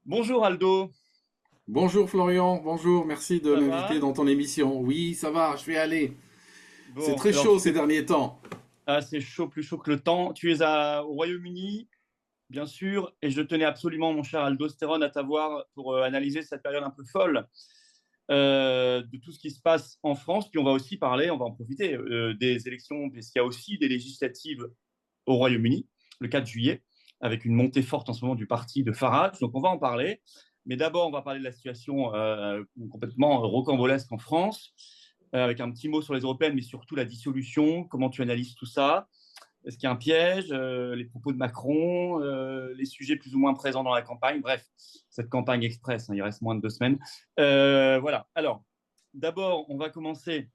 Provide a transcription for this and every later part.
Bonjour Aldo, Bonjour Florian, bonjour, merci de ça m'inviter va? dans ton émission. Oui, ça va, je vais aller. C'est Bon, très alors chaud tu ces fais... derniers temps. Ah, c'est chaud, plus chaud que le temps. Tu es au Royaume-Uni, bien sûr, et je tenais absolument, mon cher Aldo Stéron, à t'avoir pour analyser cette période un peu folle de tout ce qui se passe en France. Puis on va aussi parler, on va en profiter des élections, parce qu'il y a aussi des législatives au Royaume-Uni, le 4 juillet, avec une montée forte en ce moment du parti de Farage. Donc on va en parler. Mais d'abord, on va parler de la situation complètement rocambolesque en France, avec un petit mot sur les européennes, mais surtout la dissolution. Comment tu analyses tout ça? Est-ce qu'il y a un piège? Les propos de Macron, les sujets plus ou moins présents dans la campagne. Bref, cette campagne express, hein, il reste moins de 2 semaines. Voilà. Alors, d'abord, on va commencer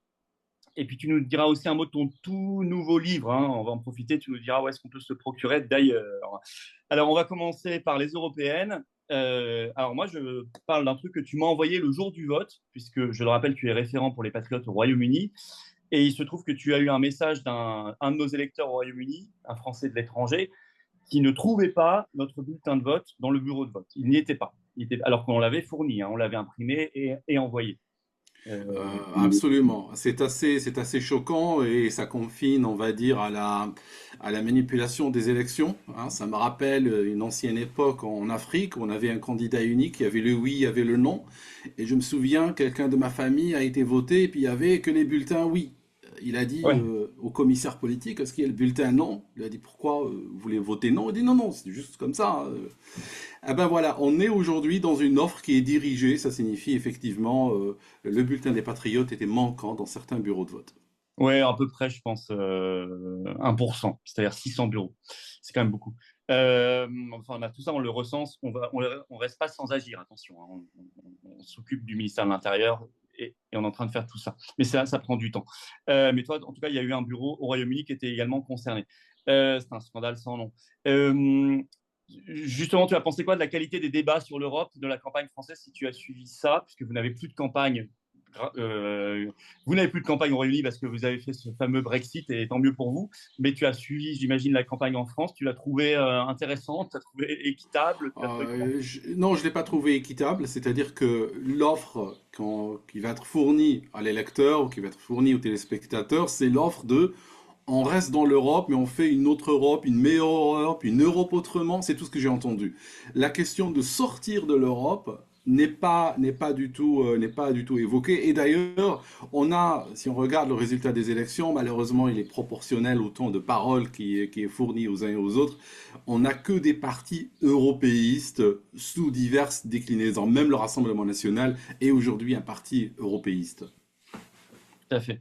et puis tu nous diras aussi un mot de ton tout nouveau livre, hein. On va en profiter, tu nous diras où est-ce qu'on peut se le procurer d'ailleurs. Alors on va commencer par les européennes. Alors moi je parle d'un truc que tu m'as envoyé le jour du vote, puisque je le rappelle, tu es référent pour les Patriotes au Royaume-Uni. Et il se trouve que tu as eu un message d'un de nos électeurs au Royaume-Uni, un Français de l'étranger, qui ne trouvait pas notre bulletin de vote dans le bureau de vote. Il n'y était pas. Alors qu'on l'avait fourni, hein, on l'avait imprimé et envoyé. Absolument, c'est assez choquant et ça confine, on va dire, à la manipulation des élections, hein. Ça me rappelle une ancienne époque en Afrique où on avait un candidat unique, il y avait le oui, il y avait le non. Et je me souviens, quelqu'un de ma famille a été voté et puis il y avait que les bulletins oui. Il a dit Ouais. au commissaire politique, est-ce qu'il y a le bulletin non? Il a dit pourquoi vous voulez voter non? Il dit non, non, c'est juste comme ça, hein. Ah ben voilà, on est aujourd'hui dans une offre qui est dirigée, ça signifie effectivement le bulletin des patriotes était manquant dans certains bureaux de vote. Ouais, à peu près, je pense, 1%, c'est-à-dire 600 bureaux. C'est quand même beaucoup. Enfin, on a tout ça, on le recense, on reste pas sans agir, attention, hein. On s'occupe du ministère de l'Intérieur et on est en train de faire tout ça. Mais ça prend du temps. Mais toi, en tout cas, il y a eu un bureau au Royaume-Uni qui était également concerné. C'est un scandale sans nom. Euh, Justement, tu as pensé quoi de la qualité des débats sur l'Europe, de la campagne française, si tu as suivi ça, puisque vous n'avez plus de campagne vous n'avez plus de campagne au Royaume-Uni parce que vous avez fait ce fameux Brexit et tant mieux pour vous. Mais tu as suivi, j'imagine, la campagne en France. Tu l'as trouvée intéressante, tu l'as trouvée équitable, tu l'as trouvée comment? Non, je ne l'ai pas trouvé équitable, c'est-à-dire que l'offre qui va être fournie à l'électeur ou qui va être fournie aux téléspectateurs, c'est l'offre de on reste dans l'Europe, mais on fait une autre Europe, une meilleure Europe, une Europe autrement, c'est tout ce que j'ai entendu. La question de sortir de l'Europe n'est pas du tout évoquée. Et d'ailleurs, si on regarde le résultat des élections, malheureusement, il est proportionnel au temps de parole qui est fourni aux uns et aux autres. On n'a que des partis européistes sous diverses déclinaisons. Même le Rassemblement national est aujourd'hui un parti européiste. Tout à fait.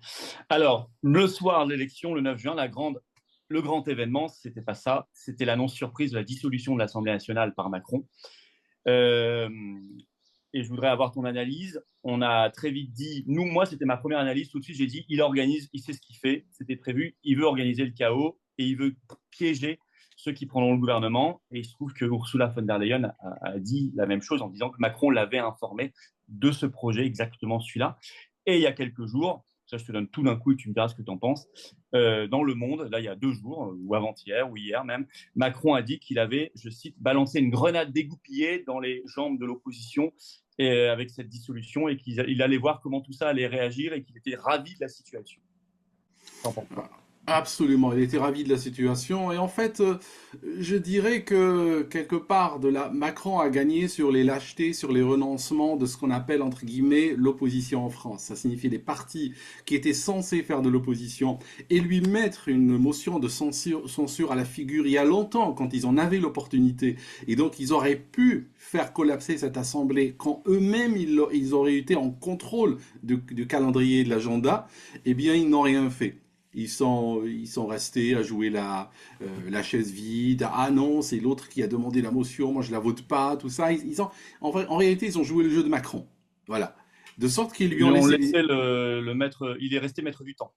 Alors, le soir de l'élection, le 9 juin, le grand événement, c'était pas ça, c'était l'annonce surprise de la dissolution de l'Assemblée nationale par Macron. Euh, et je voudrais avoir ton analyse. On a très vite dit, moi, c'était ma première analyse. Tout de suite, j'ai dit, il organise, il sait ce qu'il fait, c'était prévu, il veut organiser le chaos et il veut piéger ceux qui prendront le gouvernement. Et il se trouve que Ursula von der Leyen a dit la même chose en disant que Macron l'avait informé de ce projet, exactement celui-là. Et il y a quelques jours, ça je te donne tout d'un coup et tu me diras ce que tu en penses, dans Le Monde, là il y a 2 jours, ou avant-hier, ou hier même, Macron a dit qu'il avait, je cite, balancé une grenade dégoupillée dans les jambes de l'opposition avec cette dissolution et qu'il allait voir comment tout ça allait réagir et qu'il était ravi de la situation. T'en penses quoi? Absolument, il était ravi de la situation et en fait, je dirais que quelque part, Macron a gagné sur les lâchetés, sur les renoncements de ce qu'on appelle entre guillemets l'opposition en France. Ça signifie les partis qui étaient censés faire de l'opposition et lui mettre une motion de censure à la figure il y a longtemps quand ils en avaient l'opportunité. Et donc ils auraient pu faire collapser cette assemblée quand eux-mêmes ils auraient été en contrôle du calendrier et de l'agenda. Eh bien, ils n'ont rien fait. Ils sont restés à jouer la chaise vide. Ah non, c'est l'autre qui a demandé la motion, moi je la vote pas, tout ça. En réalité, ils ont joué le jeu de Macron. Voilà. De sorte qu'ils lui Ils ont ont laissé. laissé le maître, il est resté maître du temps.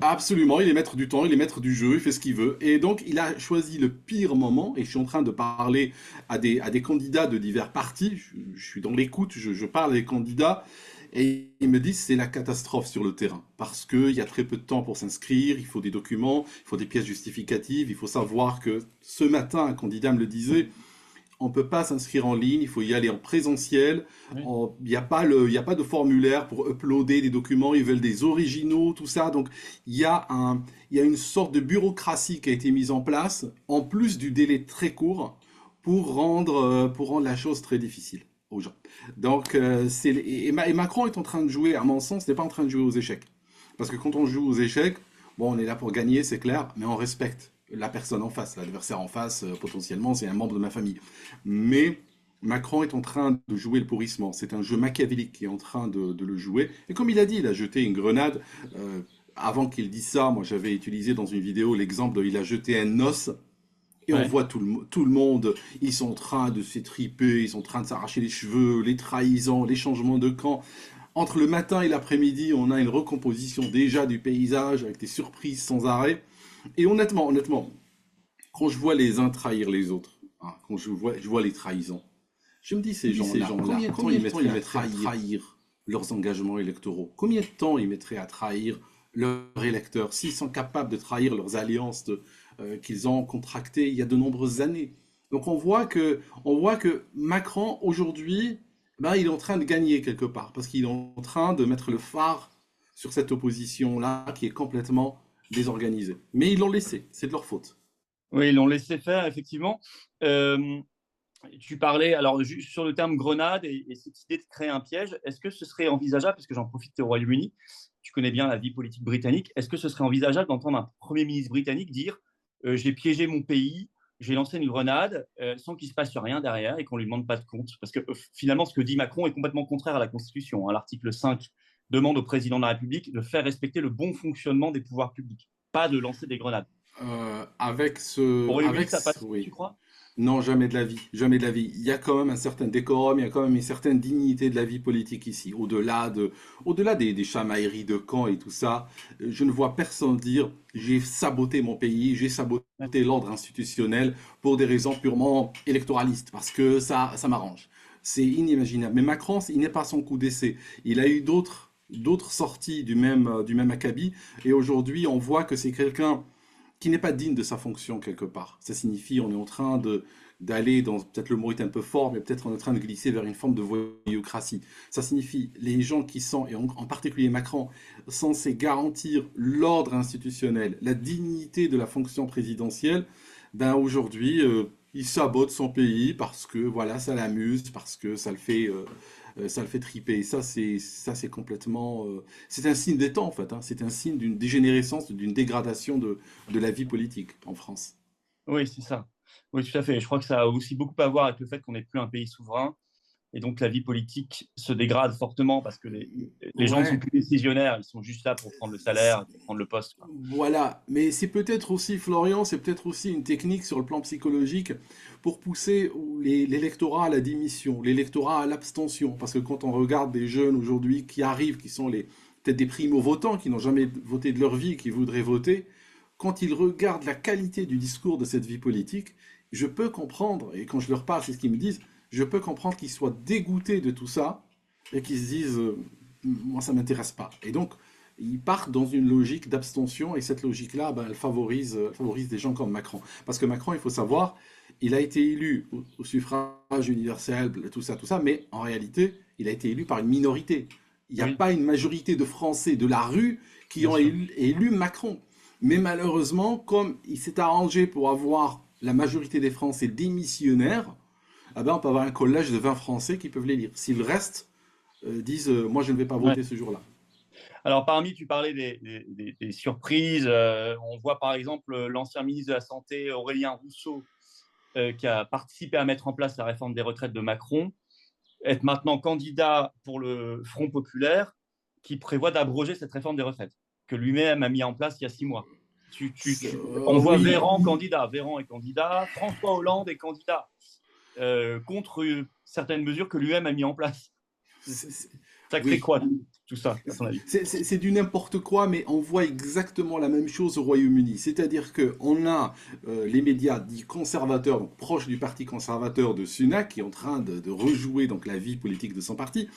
Absolument, il est maître du temps, il est maître du jeu, il fait ce qu'il veut. Et donc, il a choisi le pire moment. Et je suis en train de parler à des candidats de divers partis. Je suis dans l'écoute, je parle à des candidats. Et ils me disent c'est la catastrophe sur le terrain. Parce qu'il y a très peu de temps pour s'inscrire, il faut des documents, il faut des pièces justificatives. Il faut savoir que ce matin, un candidat me le disait, on peut pas s'inscrire en ligne, il faut y aller en présentiel. Oui. Il n'y a pas il y a pas de formulaire pour uploader des documents, ils veulent des originaux, tout ça. Donc, il y a une sorte de bureaucratie qui a été mise en place, en plus du délai très court, pour rendre la chose très difficile aux gens. Donc, et Macron est en train de jouer, à mon sens, n'est pas en train de jouer aux échecs. Parce que quand on joue aux échecs, bon, on est là pour gagner, c'est clair, mais on respecte la personne en face, l'adversaire en face, potentiellement, c'est un membre de ma famille. Mais Macron est en train de jouer le pourrissement. C'est un jeu machiavélique qui est en train de le jouer. Et comme il a dit, il a jeté une grenade. Avant qu'il dise ça, moi j'avais utilisé dans une vidéo l'exemple de il a jeté un os. Et on Ouais. voit tout le monde, ils sont en train de s'étriper, ils sont en train de s'arracher les cheveux, les trahisons, les changements de camp. Entre le matin et l'après-midi, on a une recomposition déjà du paysage avec des surprises sans arrêt. Et honnêtement, quand je vois les uns trahir les autres, hein, quand je vois les trahisons, je me dis ces gens-là, combien de temps ils mettraient à trahir leurs engagements électoraux? Combien de temps ils mettraient à trahir leurs électeurs s'ils sont capables de trahir leurs alliances qu'ils ont contractées il y a de nombreuses années? Donc on voit que Macron aujourd'hui, ben, il est en train de gagner quelque part parce qu'il est en train de mettre le phare sur cette opposition-là qui est complètement désorganisée. Mais ils l'ont laissé, c'est de leur faute. Oui, ils l'ont laissé faire, effectivement. Euh, Tu parlais, alors, juste sur le terme grenade et cette idée de créer un piège, est-ce que ce serait envisageable, parce que j'en profite au Royaume-Uni, tu connais bien la vie politique britannique, est-ce que ce serait envisageable d'entendre un Premier ministre britannique dire j'ai piégé mon pays, j'ai lancé une grenade sans qu'il ne se passe rien derrière et qu'on ne lui demande pas de compte? Parce que finalement, ce que dit Macron est complètement contraire à la Constitution, hein. L'article 5 demande au président de la République de faire respecter le bon fonctionnement des pouvoirs publics, pas de lancer des grenades. Au Royaume-Uni, ça passe, tu Oui. crois? Non, jamais de la vie, jamais de la vie. Il y a quand même un certain décorum, il y a quand même une certaine dignité de la vie politique ici. Au-delà des chamailleries de camp et tout ça, je ne vois personne dire j'ai saboté mon pays, j'ai saboté l'ordre institutionnel pour des raisons purement électoralistes, parce que ça m'arrange. C'est inimaginable. Mais Macron, il n'est pas à son coup d'essai. Il a eu d'autres sorties du même acabit, et aujourd'hui, on voit que c'est quelqu'un qui n'est pas digne de sa fonction quelque part. Ça signifie on est en train d'aller dans, peut-être le mot est un peu fort, mais peut-être on est en train de glisser vers une forme de voyoucratie. Ça signifie les gens qui sont, et en particulier Macron, censés garantir l'ordre institutionnel, la dignité de la fonction présidentielle, ben aujourd'hui, il sabote son pays parce que voilà, ça l'amuse, parce que ça le fait triper. Et ça, c'est complètement, c'est un signe des temps en fait, hein. C'est un signe d'une dégénérescence, d'une dégradation de la vie politique en France. Oui, c'est ça. Oui, tout à fait. Je crois que ça a aussi beaucoup à voir avec le fait qu'on n'est plus un pays souverain. Et donc, la vie politique se dégrade fortement parce que les gens ne sont Ouais, plus décisionnaires. Ils sont juste là pour prendre le salaire, pour prendre le poste, quoi. voilà, mais c'est peut-être aussi, Florian, c'est peut-être aussi une technique sur le plan psychologique pour pousser l'électorat à la démission, l'électorat à l'abstention. Parce que quand on regarde des jeunes aujourd'hui qui arrivent, qui sont peut-être des primo-votants, qui n'ont jamais voté de leur vie, qui voudraient voter, quand ils regardent la qualité du discours de cette vie politique, je peux comprendre, et quand je leur parle, c'est ce qu'ils me disent, je peux comprendre qu'ils soient dégoûtés de tout ça et qu'ils se disent, moi ça m'intéresse pas. Et donc, ils partent dans une logique d'abstention et cette logique-là, ben, elle favorise des gens comme Macron. Parce que Macron, il faut savoir, il a été élu au suffrage universel, tout ça, mais en réalité, il a été élu par une minorité. Il n'y a Oui, pas une majorité de Français de la rue qui bien ont sûr. élu Macron. Mais malheureusement, comme il s'est arrangé pour avoir la majorité des Français démissionnaires, ah ben, on peut avoir un collège de 20 Français qui peuvent l'élire. Si le reste disent moi je ne vais pas Ouais. voter ce jour-là. Alors, parmi, tu parlais des surprises. On voit par exemple l'ancien ministre de la Santé, Aurélien Rousseau, qui a participé à mettre en place la réforme des retraites de Macron, être maintenant candidat pour le Front populaire qui prévoit d'abroger cette réforme des retraites que lui-même a mis en place il y a 6 mois. On voit Oui, Véran est candidat, François Hollande est candidat contre certaines mesures que lui-même a mis en place. c'est- Ça crée oui. quoi tout ça, à ton avis? C'est du n'importe quoi, mais on voit exactement la même chose au Royaume-Uni. C'est-à-dire qu'on a les médias dits conservateurs, donc proches du parti conservateur de Sunak, qui est en train de rejouer donc, la vie politique de son parti.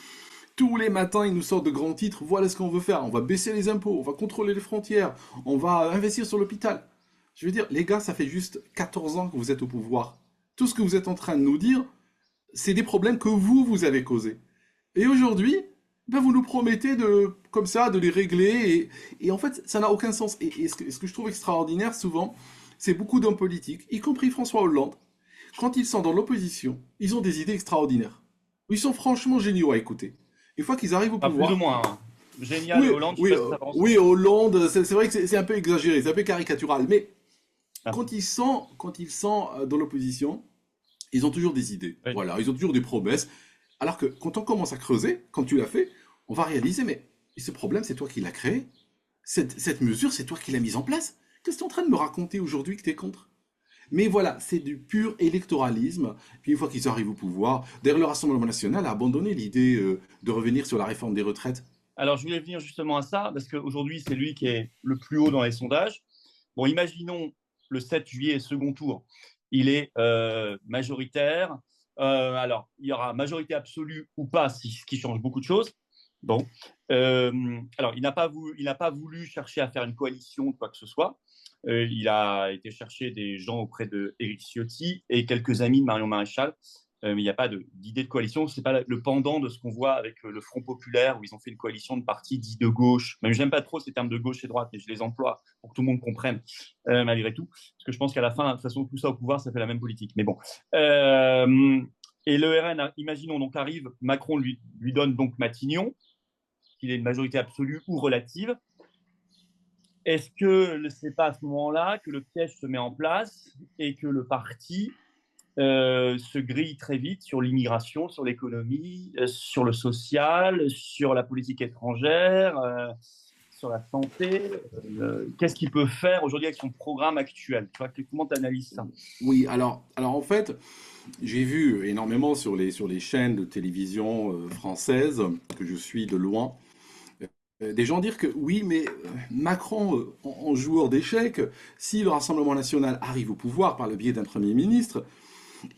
Tous les matins, ils nous sortent de grands titres. Voilà ce qu'on veut faire. On va baisser les impôts, on va contrôler les frontières, on va investir sur l'hôpital. Je veux dire, les gars, ça fait juste 14 ans que vous êtes au pouvoir. Tout ce que vous êtes en train de nous dire, c'est des problèmes que vous avez causés. Et aujourd'hui, ben vous nous promettez comme ça, de les régler. Et en fait, ça n'a aucun sens. Et ce que je trouve extraordinaire souvent, c'est beaucoup d'hommes politiques, y compris François Hollande, quand ils sont dans l'opposition, ils ont des idées extraordinaires. Ils sont franchement géniaux à écouter. Une fois qu'ils arrivent au Enfin, plus ou pouvoir, moins, hein. Génial oui, et Hollande, je sais oui, pas si ça va oui, ensemble. Hollande, c'est vrai que c'est un peu exagéré, c'est un peu caricatural. Mais Ah, quand ils sont dans l'opposition, ils ont toujours des idées. oui. Voilà, ils ont toujours des promesses. Alors que quand on commence à creuser, comme tu l'as fait, on va réaliser, mais ce problème, c'est toi qui l'as créé. Cette mesure, c'est toi qui l'as mise en place. Qu'est-ce que tu es en train de me raconter aujourd'hui que tu es contre? Mais voilà, c'est du pur électoralisme. Puis une fois qu'ils arrivent au pouvoir, d'ailleurs le Rassemblement national a abandonné l'idée de revenir sur la réforme des retraites. Alors, je voulais venir justement à ça, parce qu'aujourd'hui, c'est lui qui est le plus haut dans les sondages. Bon, imaginons le 7 juillet, second tour. Il est majoritaire. Alors, il y aura majorité absolue ou pas, ce qui change beaucoup de choses. Bon. Alors, il n'a pas voulu chercher à faire une coalition ou quoi que ce soit. Il a été chercher des gens auprès d'Éric Ciotti et quelques amis de Marion Maréchal. Mais il n'y a pas d'idée de coalition. Ce n'est pas le pendant de ce qu'on voit avec le Front populaire, où ils ont fait une coalition de partis dits de gauche. Même j'aime pas trop ces termes de gauche et droite, mais je les emploie pour que tout le monde comprenne, malgré tout. Parce que je pense qu'à la fin, de toute façon, tout ça au pouvoir, ça fait la même politique. Mais bon. Et le RN, imaginons, donc arrive, Macron lui donne donc Matignon, qu'il ait une majorité absolue ou relative. Est-ce que ce n'est pas à ce moment-là que le piège se met en place et que le parti se grille très vite sur l'immigration, sur l'économie, sur le social, sur la politique étrangère, sur la santé. Qu'est-ce qu'il peut faire aujourd'hui avec son programme actuel? Comment tu analyses ça? Oui, alors en fait, j'ai vu énormément sur les chaînes de télévision françaises, que je suis de loin, des gens dire que oui, mais Macron, en joueur d'échecs, si le Rassemblement national arrive au pouvoir par le biais d'un Premier ministre,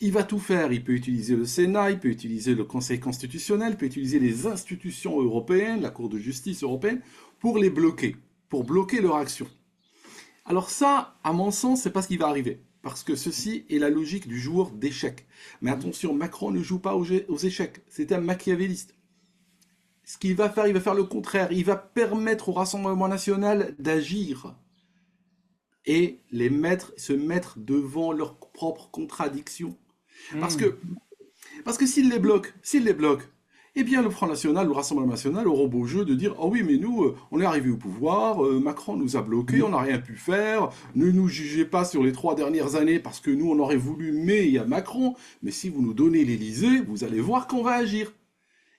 il va tout faire. Il peut utiliser le Sénat, il peut utiliser le Conseil constitutionnel, il peut utiliser les institutions européennes, la Cour de justice européenne, pour bloquer leur action. Alors ça, à mon sens, c'est pas ce qui va arriver. Parce que ceci est la logique du joueur d'échecs. Mais attention, Macron ne joue pas aux échecs. C'est un machiavéliste. Ce qu'il va faire, il va faire le contraire. Il va permettre au Rassemblement national d'agir et se mettre devant leurs propres contradictions. Parce Mmh. que, parce que s'il les bloque, eh bien le Front National, le Rassemblement National aura beau jeu de dire: «Ah oui, mais nous, on est arrivé au pouvoir, Macron nous a bloqués, on n'a rien pu faire, ne nous jugez pas sur les 3 dernières années parce que nous, on aurait voulu, mais il y a Macron, mais si vous nous donnez l'Élysée, vous allez voir qu'on va agir.»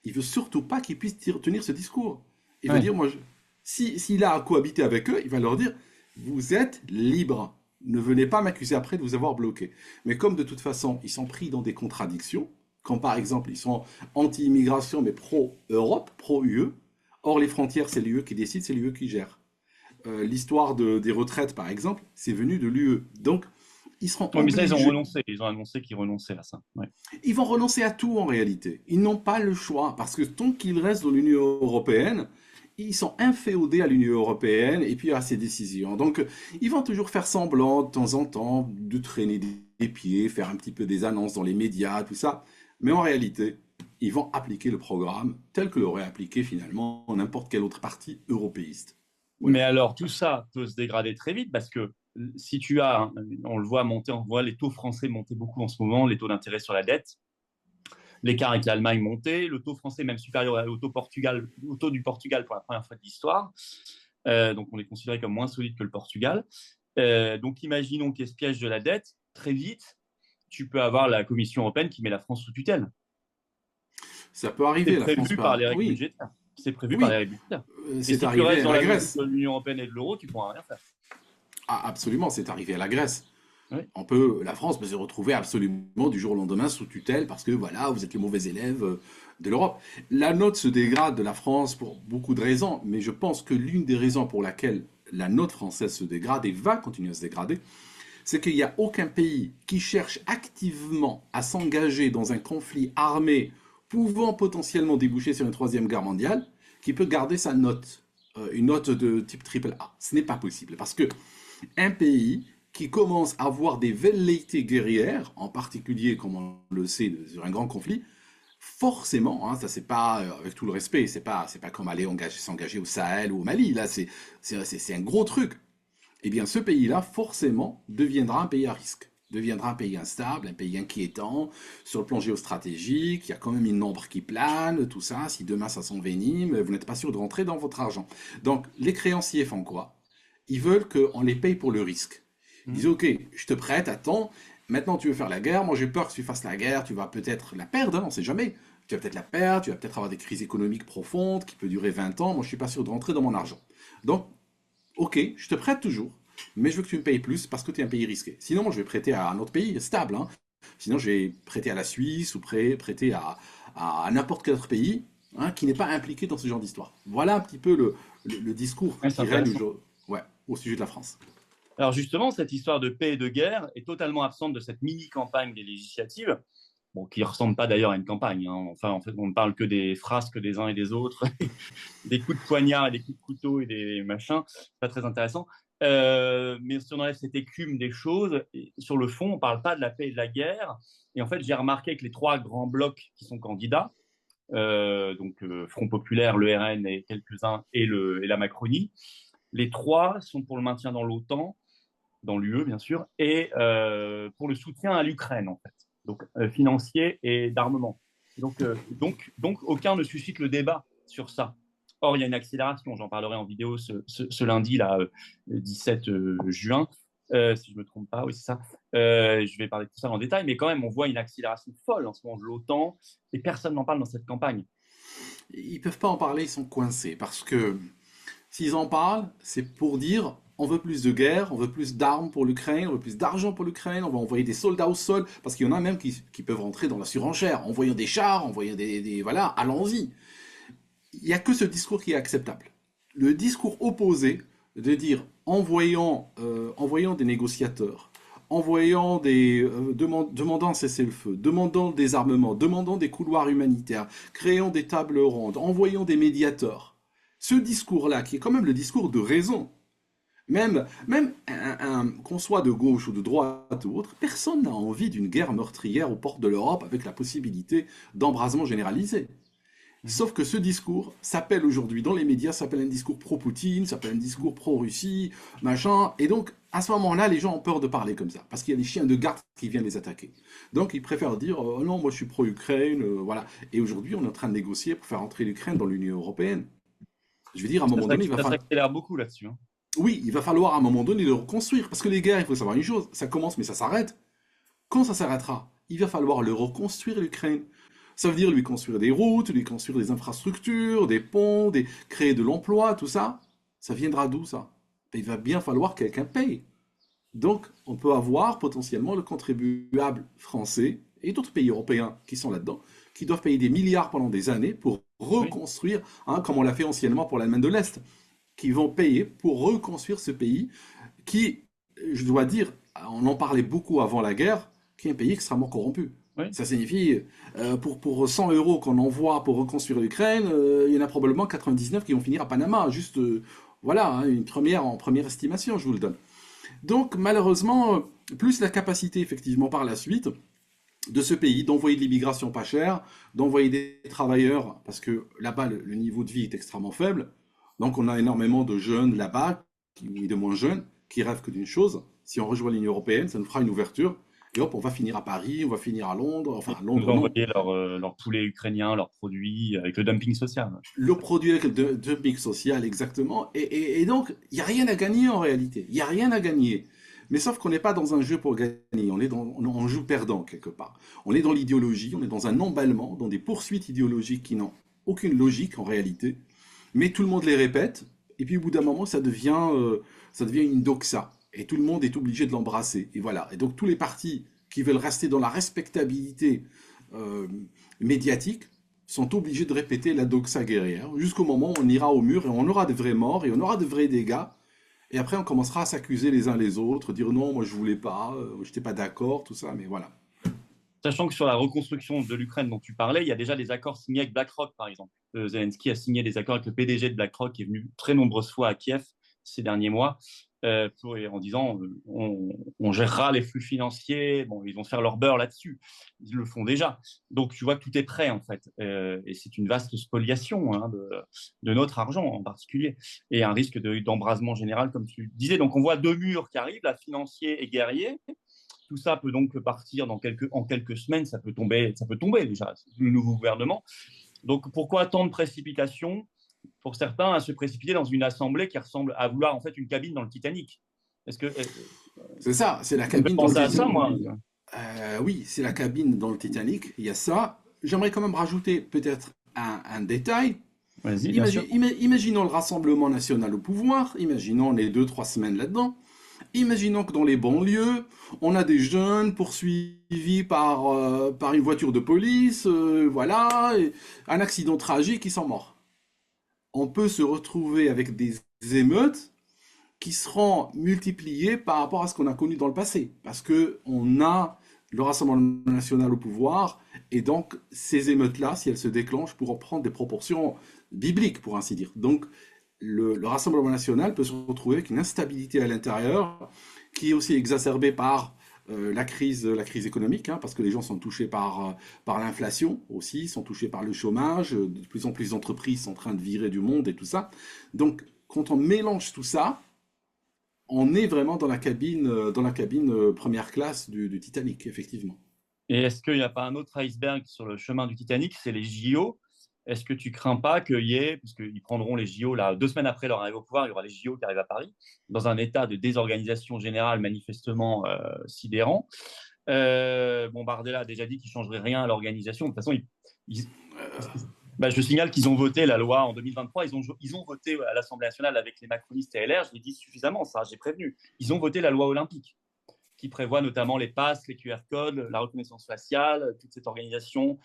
Il veut surtout pas qu'ils puissent tenir ce discours. Il va Ouais. dire: «Moi, s'il a à cohabiter avec eux, il va leur dire: vous êtes libres. Ne venez pas m'accuser après de vous avoir bloqué.» Mais comme de toute façon, ils sont pris dans des contradictions, quand par exemple ils sont anti-immigration mais pro-Europe, pro-UE, or les frontières c'est l'UE qui décide, c'est l'UE qui gère. L'histoire des retraites par exemple, c'est venu de l'UE. Donc ils seront Ouais, mais ça, ils ont obligés. renoncé. Ils ont annoncé qu'ils renonçaient à ça. Ouais. Ils vont renoncer à tout en réalité. Ils n'ont pas le choix parce que tant qu'ils restent dans l'Union européenne, ils sont inféodés à l'Union européenne et puis à ses décisions. Donc ils vont toujours faire semblant de temps en temps de traîner des pieds, faire un petit peu des annonces dans les médias, tout ça. Mais en réalité, ils vont appliquer le programme tel que l'aurait appliqué finalement n'importe quel autre parti européiste. Mais Voilà. alors, tout ça peut se dégrader très vite parce que si tu as, on le voit monter, on voit les taux français monter beaucoup en ce moment, les taux d'intérêt sur la dette, l'écart avec l'Allemagne monter, le taux français même supérieur au taux du Portugal pour la première fois de l'histoire. Donc, on est considéré comme moins solide que le Portugal. Donc, imaginons qu'il y ait ce piège de la dette. Très vite, tu peux avoir la Commission européenne qui met la France sous tutelle. Ça peut C'est arriver, la France prévu par part. les règles Oui, budgétaires. C'est prévu par les oui, règles budgétaires. Et c'est si tu arrivé restes à dans la la logique Grèce. de l'Union européenne et de l'euro, tu ne pourras rien faire. Ah, absolument, c'est arrivé à la Grèce. Oui. La France peut se retrouver absolument du jour au lendemain sous tutelle parce que voilà, vous êtes les mauvais élèves de l'Europe. La note se dégrade de la France pour beaucoup de raisons, mais je pense que l'une des raisons pour laquelle la note française se dégrade et va continuer à se dégrader, c'est qu'il n'y a aucun pays qui cherche activement à s'engager dans un conflit armé pouvant potentiellement déboucher sur une troisième guerre mondiale qui peut garder sa note, une note de type triple A. Ce n'est pas possible parce que un pays qui commence à avoir des velléités guerrières, en particulier, comme on le sait, sur un grand conflit, forcément, hein, ça c'est pas, avec tout le respect, c'est pas comme aller s'engager au Sahel ou au Mali, là c'est un gros truc. Eh bien ce pays-là, forcément, deviendra un pays à risque, deviendra un pays instable, un pays inquiétant, sur le plan géostratégique, il y a quand même une ombre qui plane, tout ça, si demain ça s'envenime, vous n'êtes pas sûr de rentrer dans votre argent. Donc les créanciers font quoi? Ils veulent qu'on les paye pour le risque. Ils disent, ok, je te prête, attends, maintenant tu veux faire la guerre, moi j'ai peur que tu fasses la guerre, tu vas peut-être la perdre, hein, on ne sait jamais. Tu vas peut-être la perdre, tu vas peut-être avoir des crises économiques profondes qui peuvent durer 20 ans, moi je ne suis pas sûr de rentrer dans mon argent. Donc, ok, je te prête toujours, mais je veux que tu me payes plus parce que tu es un pays risqué. Sinon, moi je vais prêter à un autre pays stable, hein. Sinon, je vais prêter à la Suisse ou prêter à n'importe quel autre pays, hein, qui n'est pas impliqué dans ce genre d'histoire. Voilà un petit peu le discours Ouais, c'est qui règne intéressant. ouais, au sujet de la France. Alors justement, cette histoire de paix et de guerre est totalement absente de cette mini-campagne des législatives, bon, qui ne ressemble pas d'ailleurs à une campagne, hein. Enfin, en fait, on ne parle que des frasques des uns et des autres, des coups de poignard et des coups de couteau et des machins. C'est pas très intéressant. Mais si on enlève cette écume des choses, sur le fond, on ne parle pas de la paix et de la guerre. Et en fait, j'ai remarqué que les trois grands blocs qui sont candidats, donc Front Populaire, le RN et quelques-uns, et la Macronie, les trois sont pour le maintien dans l'OTAN, dans l'UE bien sûr, et pour le soutien à l'Ukraine en fait, donc financier et d'armement. Donc, aucun ne suscite le débat sur ça. Or, il y a une accélération, j'en parlerai en vidéo ce lundi, là, 17 juin, si je ne me trompe pas, oui, c'est ça. Je vais parler de tout ça en détail, mais quand même, on voit une accélération folle en ce moment de l'OTAN, et personne n'en parle dans cette campagne. Ils peuvent pas en parler, ils sont coincés parce que s'ils en parlent, c'est pour dire on veut plus de guerre, on veut plus d'armes pour l'Ukraine, on veut plus d'argent pour l'Ukraine, on va envoyer des soldats au sol, parce qu'il y en a même qui peuvent rentrer dans la surenchère, envoyant des chars, envoyant voilà, allons-y. Il n'y a que ce discours qui est acceptable. Le discours opposé, de dire envoyant des négociateurs, demandant un cessez-le-feu, demandant des armements, demandant des couloirs humanitaires, créant des tables rondes, envoyant des médiateurs. Ce discours-là, qui est quand même le discours de raison, même qu'on soit de gauche ou de droite ou autre, personne n'a envie d'une guerre meurtrière aux portes de l'Europe avec la possibilité d'embrasement généralisé. Sauf que ce discours s'appelle aujourd'hui dans les médias, s'appelle un discours pro-Poutine, s'appelle un discours pro-Russie, machin. Et donc, à ce moment-là, les gens ont peur de parler comme ça, parce qu'il y a des chiens de garde qui viennent les attaquer. Donc, ils préfèrent dire oh non, moi je suis pro-Ukraine, voilà. Et aujourd'hui, on est en train de négocier pour faire entrer l'Ukraine dans l'Union européenne. Je veux dire, à un moment donné, il va Ça falloir. s'accélère beaucoup là-dessus, hein. Oui, il va falloir à un moment donné le reconstruire. Parce que les guerres, il faut savoir une chose, ça commence mais ça s'arrête. Quand ça s'arrêtera, il va falloir le reconstruire l'Ukraine. Ça veut dire lui construire des routes, lui construire des infrastructures, des ponts, créer de l'emploi, tout ça. Ça viendra d'où ça? Il va bien falloir que quelqu'un paye. Donc, on peut avoir potentiellement le contribuable français et d'autres pays européens qui sont là-dedans, qui doivent payer des milliards pendant des années pour Oui. reconstruire, hein, comme on l'a fait anciennement pour l'Allemagne de l'Est, qui vont payer pour reconstruire ce pays qui, je dois dire, on en parlait beaucoup avant la guerre, qui est un pays extrêmement corrompu. Oui. Ça signifie, pour 100 euros qu'on envoie pour reconstruire l'Ukraine, il y en a probablement 99 qui vont finir à Panama. Juste, voilà, hein, en première estimation, je vous le donne. Donc, malheureusement, plus la capacité, effectivement, par la suite, de ce pays d'envoyer de l'immigration pas chère, d'envoyer des travailleurs, parce que là-bas, le niveau de vie est extrêmement faible. Donc, on a énormément de jeunes là-bas, et de moins jeunes, qui rêvent que d'une chose. Si on rejoint l'Union européenne, ça nous fera une ouverture. Et hop, on va finir à Paris, on va finir à Londres. Enfin, Ils à nous Londres, ont non. envoyé leur poulet ukrainien, leurs produits, avec le dumping social. Le produit avec le dumping social, exactement. Et donc, il n'y a rien à gagner en réalité. Il n'y a rien à gagner. Mais sauf qu'on n'est pas dans un jeu pour gagner. On joue perdant quelque part. On est dans l'idéologie, on est dans un emballement, dans des poursuites idéologiques qui n'ont aucune logique en réalité. Mais tout le monde les répète. Et puis au bout d'un moment, ça devient une doxa. Et tout le monde est obligé de l'embrasser. Et voilà. Et donc tous les partis qui veulent rester dans la respectabilité euh, médiatique sont obligés de répéter la doxa guerrière jusqu'au moment où on ira au mur et on aura de vrais morts et on aura de vrais dégâts. Et après, on commencera à s'accuser les uns les autres, dire non, moi je voulais pas, je n'étais pas d'accord, tout ça, mais voilà. Sachant que sur la reconstruction de l'Ukraine dont tu parlais, il y a déjà des accords signés avec BlackRock, par exemple. Zelensky a signé des accords avec le PDG de BlackRock, qui est venu très nombreuses fois à Kiev ces derniers mois, en disant on gérera les flux financiers. Bon, ils vont faire leur beurre là-dessus. Ils le font déjà. Donc, tu vois que tout est prêt, en fait. Et c'est une vaste spoliation hein, de notre argent en particulier. Et un risque d'embrasement général, comme tu disais. Donc, on voit deux murs qui arrivent, la financier et guerrier. Tout ça peut donc partir en quelques semaines. Ça peut tomber déjà, le nouveau gouvernement. Donc, pourquoi tant de précipitation pour certains à se précipiter dans une assemblée qui ressemble à vouloir en fait une cabine dans le Titanic? Est-ce que C'est ça, c'est la ça me fait cabine dans le penser à ça, Titanic. moi? Oui, c'est la cabine dans le Titanic, il y a ça. J'aimerais quand même rajouter peut-être un détail. Vas-y, bien sûr. Imaginons le Rassemblement national au pouvoir, imaginons les 2, 3 semaines là-dedans. Imaginons que dans les banlieues, on a des jeunes poursuivis par une voiture de police, voilà, et un accident tragique, ils sont morts. On peut se retrouver avec des émeutes qui seront multipliées par rapport à ce qu'on a connu dans le passé. Parce qu'on a le Rassemblement national au pouvoir, et donc ces émeutes-là, si elles se déclenchent, pourront prendre des proportions bibliques, pour ainsi dire. Donc le Rassemblement national peut se retrouver avec une instabilité à l'intérieur, qui est aussi exacerbée par la crise économique, hein, parce que les gens sont touchés par l'inflation aussi, sont touchés par le chômage, de plus en plus d'entreprises sont en train de virer du monde et tout ça. Donc, quand on mélange tout ça, on est vraiment dans la cabine première classe du Titanic, effectivement. Et est-ce qu'il n'y a pas un autre iceberg sur le chemin du Titanic? C'est les JO. Est-ce que tu crains pas qu'il y ait, puisqu'ils prendront les JO là, 2 semaines après leur arrivée au pouvoir, il y aura les JO qui arrivent à Paris, dans un état de désorganisation générale manifestement sidérant. Bardella a déjà dit qu'il ne changerait rien à l'organisation. De toute façon, ils- je signale qu'ils ont voté la loi en 2023. Ils ont voté à l'Assemblée nationale avec les macronistes et LR. Je l'ai dit suffisamment, ça, j'ai prévenu. Ils ont voté la loi olympique qui prévoit notamment les passes, les QR codes, la reconnaissance faciale, toute cette organisation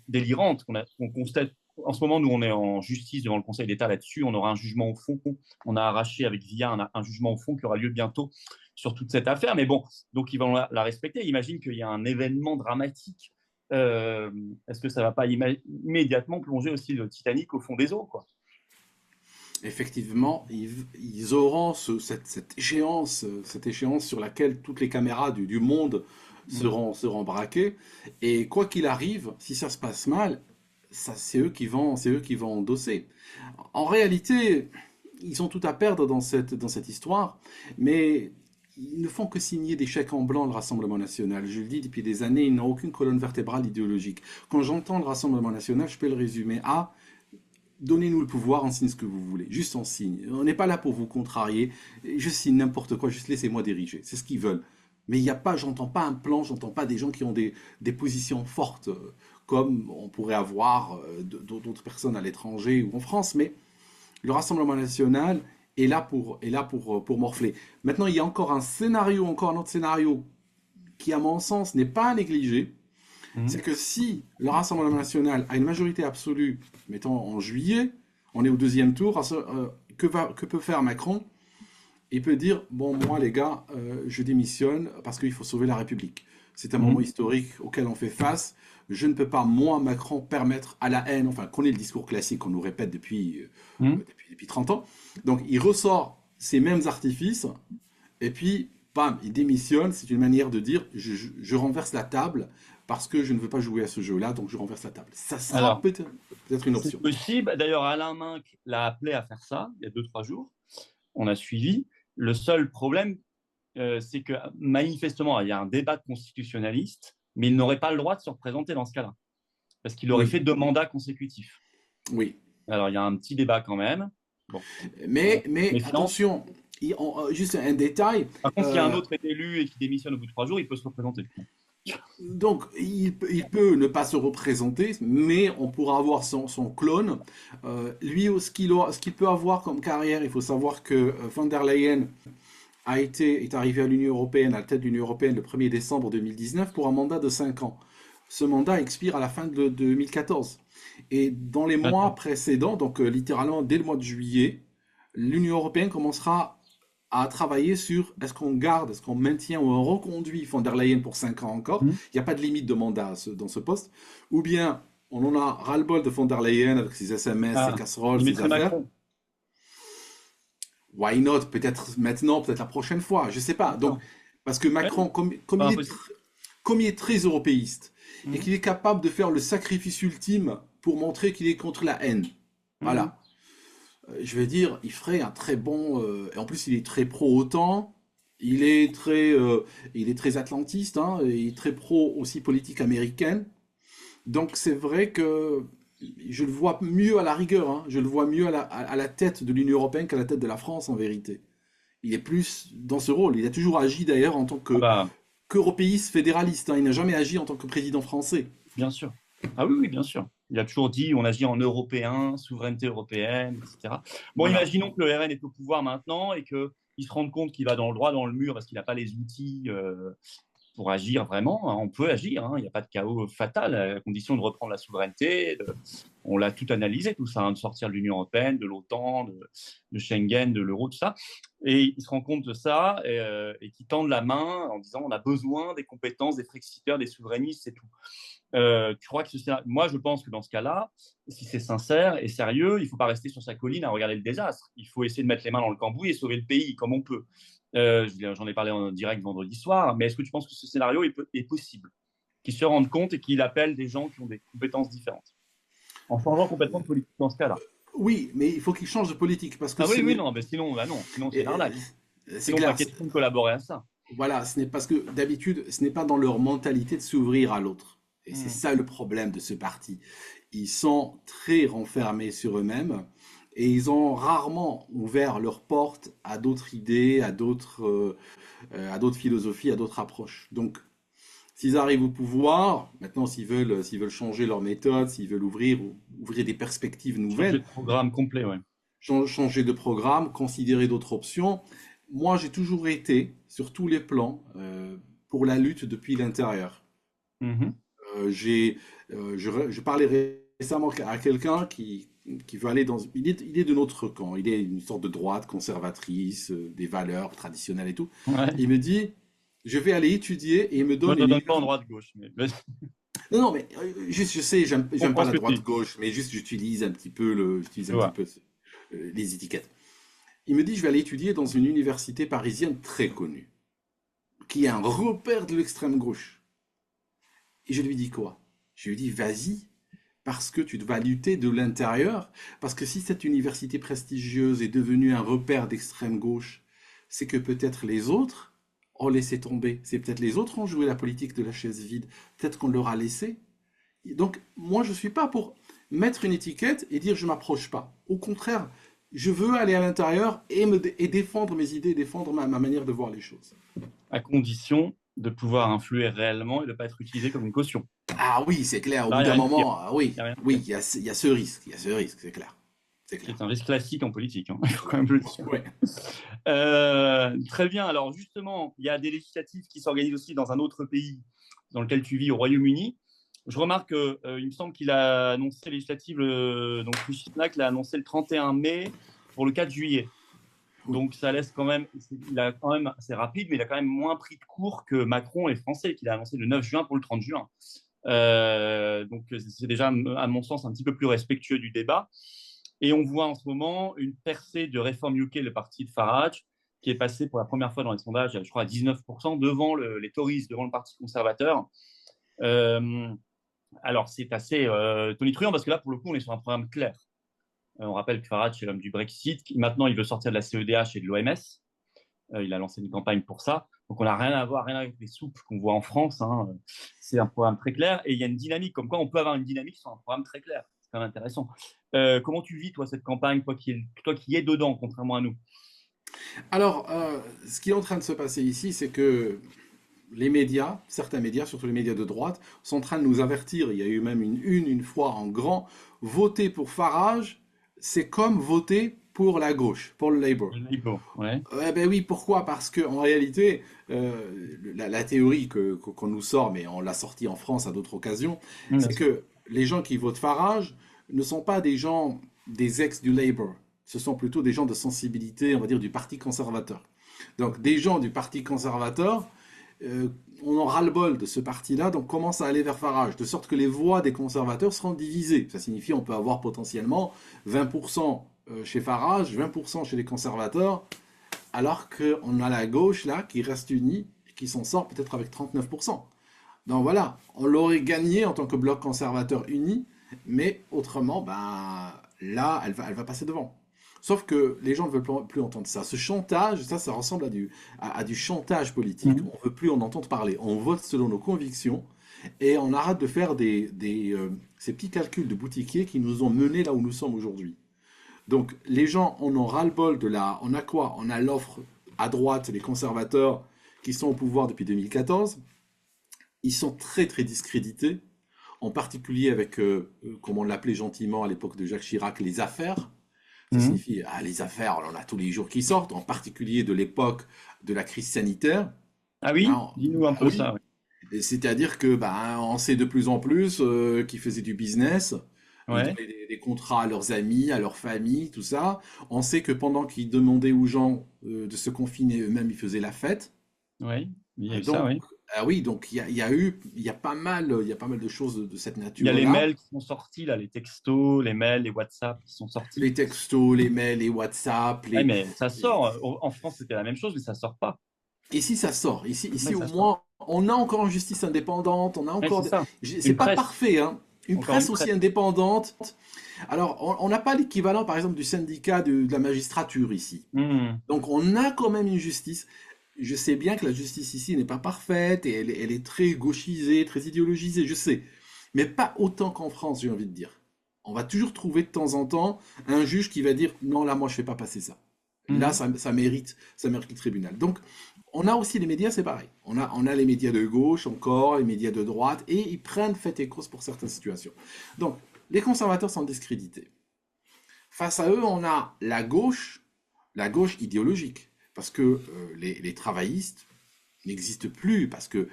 délirante qu'on constate. En ce moment, nous, on est en justice devant le Conseil d'État là-dessus. On aura un jugement au fond. On a arraché avec VIA un jugement au fond qui aura lieu bientôt sur toute cette affaire. Mais bon, donc ils vont la respecter. Imagine qu'il y a un événement dramatique. Est-ce que ça ne va pas immédiatement plonger aussi le Titanic au fond des eaux, quoi? Effectivement, ils auront cette échéance sur laquelle toutes les caméras du monde seront braquées. Et quoi qu'il arrive, si ça se passe mal, c'est eux qui vont endosser. En réalité, ils ont tout à perdre dans cette histoire, mais ils ne font que signer des chèques en blanc, le Rassemblement national. Je le dis depuis des années, ils n'ont aucune colonne vertébrale idéologique. Quand j'entends le Rassemblement national, je peux le résumer à: donnez-nous le pouvoir, on signe ce que vous voulez. Juste on signe. On n'est pas là pour vous contrarier. Je signe n'importe quoi, juste laissez-moi diriger. C'est ce qu'ils veulent. Mais il n'y a pas, j'entends pas un plan, j'entends pas des gens qui ont des positions fortes, comme on pourrait avoir d'autres personnes à l'étranger ou en France. Mais le Rassemblement national est là pour morfler. Maintenant, il y a encore un autre scénario qui, à mon sens, n'est pas à négliger. C'est que si le Rassemblement national a une majorité absolue, mettons en juillet, on est au deuxième tour, que peut faire Macron? Il peut dire, bon, moi les gars, je démissionne parce qu'il faut sauver la République. C'est un moment historique auquel on fait face. Je ne peux pas, moi, Macron, permettre à la haine, enfin, qu'on ait le discours classique qu'on nous répète depuis 30 ans. Donc, il ressort ces mêmes artifices, et puis, bam, il démissionne. C'est une manière de dire, je renverse la table, parce que je ne veux pas jouer à ce jeu-là, donc je renverse la table. Ça sera peut-être une option. C'est possible. D'ailleurs, Alain Minc l'a appelé à faire ça il y a 2-3 jours. On a suivi. Le seul problème, c'est que manifestement, il y a un débat constitutionnaliste, mais il n'aurait pas le droit de se représenter dans ce cas-là, parce qu'il aurait fait 2 mandats consécutifs. Oui. Alors, il y a un petit débat quand même. Bon. Mais attention, juste un détail. Par contre, s'il y a un autre élu et qui démissionne au bout de 3 jours, il peut se représenter. Donc, il peut ne pas se représenter, mais on pourra avoir son clone. Lui, ce qu'il peut avoir comme carrière, il faut savoir que von der Leyen est arrivé à l'Union européenne, à la tête de l'Union européenne le 1er décembre 2019 pour un mandat de 5 ans. Ce mandat expire à la fin de 2014. Et dans les mois précédents, donc littéralement dès le mois de juillet, l'Union européenne commencera à travailler sur est-ce qu'on garde, est-ce qu'on maintient ou on reconduit von der Leyen pour 5 ans encore. Il n'y a pas de limite de mandat dans ce poste. Ou bien on en a ras-le-bol de von der Leyen avec ses SMS, ses casseroles, ses affaires. why not? Peut-être maintenant, peut-être la prochaine fois, je sais pas. Donc, D'accord. parce que Ouais, Macron, pas impossible. comme il est très européiste et Mhm. qu'il est capable de faire le sacrifice ultime pour montrer qu'il est contre la haine, Mhm. voilà. Je veux dire, il ferait un très bon. Et en plus, il est très pro-OTAN. Il est il est très atlantiste, hein, et il est très pro aussi politique américaine. Donc c'est vrai que je le vois mieux à la rigueur, hein. Je le vois mieux à la tête de l'Union européenne qu'à la tête de la France en vérité. Il est plus dans ce rôle. Il a toujours agi d'ailleurs en tant Ah bah, qu'européiste fédéraliste, hein. Il n'a jamais agi en tant que président français. bien sûr. Ah oui, oui, bien sûr. Il a toujours dit on agit en européen, souveraineté européenne, etc. Bon, Voilà. imaginons que le RN est au pouvoir maintenant et qu'il se rende compte qu'il va dans le droit dans le mur parce qu'il n'a pas les outils pour agir vraiment. Hein. On peut agir, hein. Il n'y a pas de chaos fatal, à condition de reprendre la souveraineté. On l'a tout analysé, tout ça, hein, de sortir de l'Union européenne, de l'OTAN, de Schengen, de l'euro, tout ça. Et il se rend compte de ça et qui tend la main en disant on a besoin des compétences des frexiteurs, des souverainistes, c'est tout. Tu crois que moi, je pense que dans ce cas-là, si c'est sincère et sérieux, il ne faut pas rester sur sa colline à regarder le désastre. Il faut essayer de mettre les mains dans le cambouis et sauver le pays comme on peut. J'en ai parlé en direct vendredi soir, mais est-ce que tu penses que ce scénario est possible? Qu'il se rende compte et qu'il appelle des gens qui ont des compétences différentes, en changeant complètement de politique dans ce cas-là. Oui, mais il faut qu'il change de politique parce que Ah ce oui, oui, n'est. non, mais sinon, bah non, sinon c'est une euh, arnaque. C'est Sinon, pas clair. question de collaborer à ça. Voilà, ce n'est parce que d'habitude, ce n'est pas dans leur mentalité de s'ouvrir à l'autre. Et c'est Hmm. ça le problème de ce parti. Ils sont très renfermés sur eux-mêmes et ils ont rarement ouvert leurs portes à d'autres idées, à d'autres philosophies, à d'autres approches. Donc, s'ils arrivent au pouvoir, maintenant, s'ils veulent changer leur méthode, s'ils veulent ouvrir des perspectives Changer nouvelles, de programme complet, ouais. changer de programme, considérer d'autres options. Moi, j'ai toujours été, sur tous les plans, pour la lutte depuis l'intérieur. Mhm. Je parlais récemment à quelqu'un qui veut aller dans. Il est de notre camp. Il est une sorte de droite conservatrice, des valeurs traditionnelles et tout. Ouais. Il me dit, je vais aller étudier et il me Moi, donne je ne une donne pas en université. droite-gauche, mais vas-y, Non, non, mais juste, je sais, je j'aime pas comprends ce la que tu dis. droite-gauche, mais juste j'utilise Je un petit vois. peu les étiquettes. Il me dit, je vais aller étudier dans une université parisienne très connue, qui est un repère de l'extrême gauche. Et je lui dis quoi? Je lui dis, vas-y, parce que tu vas lutter de l'intérieur, parce que si cette université prestigieuse est devenue un repère d'extrême gauche, c'est que peut-être les autres ont laissé tomber. C'est peut-être les autres ont joué la politique de la chaise vide. Peut-être qu'on leur a laissé. Donc, moi, je ne suis pas pour mettre une étiquette et dire je ne m'approche pas. Au contraire, je veux aller à l'intérieur et défendre mes idées, défendre ma manière de voir les choses. À condition de pouvoir influer réellement et de ne pas être utilisé comme une caution. Ah oui, c'est clair, au Là, bout il n'y a d'un rien de pire. moment, ah oui, Il y a rien de oui, pire. il y a ce risque, il y a ce risque, c'est clair. C'est Qui clair. est un risque classique en politique, hein. Il faut quand même le dire. Ouais. Très bien. Alors, justement, il y a des législatives qui s'organisent aussi dans un autre pays dans lequel tu vis, au Royaume-Uni. Je remarque qu'il me semble qu'il a annoncé les législatives, donc Rishi Sunak l'a annoncé le 31 mai pour le 4 juillet. Oui. Donc, ça laisse quand même, il a quand même, c'est rapide, mais il a quand même moins pris de cours que Macron et Français, qu'il a annoncé le 9 juin pour le 30 juin. Donc, c'est déjà, à mon sens, un petit peu plus respectueux du débat. Et on voit en ce moment une percée de Reform UK, le parti de Farage, qui est passé pour la première fois dans les sondages, je crois, à 19% devant les Tories, devant le Parti conservateur. Euh, alors, c'est assez tonitruant parce que là, pour le coup, on est sur un programme clair. On rappelle que Farage, c'est l'homme du Brexit. Maintenant, il veut sortir de la CEDH et de l'OMS. Il a lancé une campagne pour ça. Donc, on n'a rien à voir, rien avec les soupes qu'on voit en France. Hein. C'est un programme très clair et il y a une dynamique. Comme quoi, on peut avoir une dynamique sur un programme très clair. C'est quand même intéressant. Comment tu vis, toi, cette campagne, toi qui es dedans, contrairement à nous? Alors, ce qui est en train de se passer ici, c'est que les médias, certains médias, surtout les médias de droite, sont en train de nous avertir. Il y a eu même une fois en grand, voter pour Farage, c'est comme voter pour la gauche, pour le Labour. Libo, ouais. Ouais, ben oui, pourquoi? Parce que en réalité, la théorie qu'on nous sort, mais on l'a sortie en France à d'autres occasions, Bien c'est sûr. que les gens qui votent Farage ne sont pas des gens, des ex du Labour. Ce sont plutôt des gens de sensibilité, on va dire, du Parti conservateur. Donc, des gens du Parti conservateur, euh, on en ras-le-bol de ce parti-là, donc commence à aller vers Farage, de sorte que les voix des conservateurs seront divisées. Ça signifie qu'on peut avoir potentiellement 20% chez Farage, 20% chez les conservateurs, alors qu'on a la gauche là qui reste unie et qui s'en sort peut-être avec 39%. Donc voilà, on l'aurait gagné en tant que bloc conservateur uni, mais autrement, ben, là, elle va passer devant. Sauf que les gens ne veulent plus entendre ça. Ce chantage, ça ressemble à du chantage politique. Mhm. On ne veut plus en entendre parler. On vote selon nos convictions et on arrête de faire ces petits calculs de boutiquiers qui nous ont menés là où nous sommes aujourd'hui. Donc les gens en ont ras-le-bol de la... On a quoi? On a l'offre à droite, les conservateurs qui sont au pouvoir depuis 2014. Ils sont très très discrédités, en particulier avec, comme on l'appelait gentiment à l'époque de Jacques Chirac, les affaires. Ça Mhm. signifie, ah, les affaires, on en a tous les jours qui sortent, en particulier de l'époque de la crise sanitaire. Ah oui? Hein, Dis-nous un bah peu oui, ça. Oui. c'est-à-dire que bah, on sait de plus en plus qu'ils faisaient du business, ils Ouais, donnaient des contrats à leurs amis, à leurs familles, tout ça. On sait que pendant qu'ils demandaient aux gens de se confiner eux-mêmes, ils faisaient la fête. ouais, il y a eu ça, Donc, oui. ah oui, donc il y a pas mal de choses de cette Il y a les nature-là. mails qui sont sortis, là, les textos, les mails, les WhatsApp qui sont sortis. Les textos, les mails, les WhatsApp, Ouais, mais ça sort. En France, c'était la même chose, mais ça sort pas. Ici, ça sort. Ouais, Ici, au ça sort. moins, on a encore une justice indépendante, on a Ouais, c'est encore... ça. C'est Une pas presse, parfait, hein. Une encore une presse aussi presse. indépendante. Alors, on n'a pas l'équivalent, par exemple, du syndicat de la magistrature ici. Mhm. Donc, on a quand même une justice. Je sais bien que la justice ici n'est pas parfaite et elle est très gauchisée, très idéologisée, je sais. Mais pas autant qu'en France, j'ai envie de dire. On va toujours trouver de temps en temps un juge qui va dire non, là, moi, je ne fais pas passer ça. Là, Mhm. ça mérite le tribunal. Donc, on a aussi les médias, c'est pareil. On a les médias de gauche encore, les médias de droite, et ils prennent fait et cause pour certaines situations. Donc, les conservateurs sont discrédités. Face à eux, on a la gauche idéologique. Parce que les travaillistes n'existent plus. Parce que,